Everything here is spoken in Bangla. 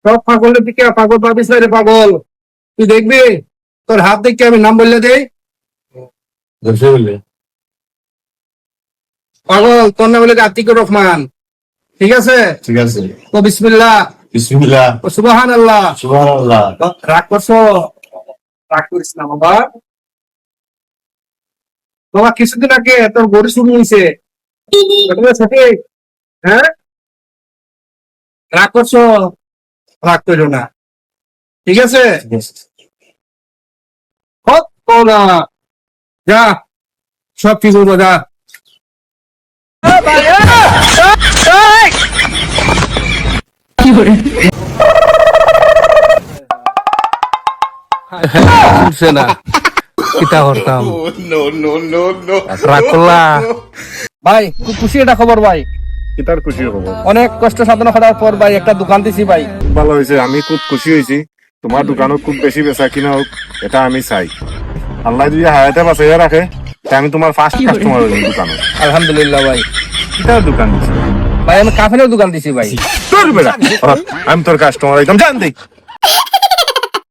সব পাগলের দিকে পাগল পাবিস না রে পাগল। তুই দেখবি তোর হাত দেখে আমি নাম বললে দেই। পাগল তোর নাম হলো আতিকুর রহমান। ঠিক আছে ঠিক আছে। তো বিসমিল্লাহ। বিসমিল্লাহ। ও সুবহানাল্লাহ। সুবহানাল্লাহ। রাগ করছো? রাগ করিস না বাবা। বাবা কিছুদিন আগে তোর গরু শুরু হয়েছে, সঠিক? হ্যাঁ, রাগ করছো? রাগ করো না, ঠিক আছে? না, যা সব ঠিক হবো, যা। শুনছে না কিতা করতাম। রাগ করলা ভাই? খুব খুশি এটা খবর ভাই। কিতার খুশি হবো? অনেক কষ্ট সাধনা করার পর ভাই একটা দোকান দিছি ভাই। ভালো হয়েছে, আমি খুব খুশি হয়েছি। তোমার দোকানত খুব বেশি বেচা কিনা হোক, এটা আমি চাই। আল্লাহ যদি হায়াতে বাঁচাইয়া রাখে, তা আমি তোমার ফার্স্ট কাস্টমার হইব দোকানে। আলহামদুলিল্লাহ ভাই। কিতার দোকান দিছি ভাই আমি কাফেনের দোকান দিছি ভাই। তোর বেড়া, আমি তোর কাস্টমার একদম জান দেই।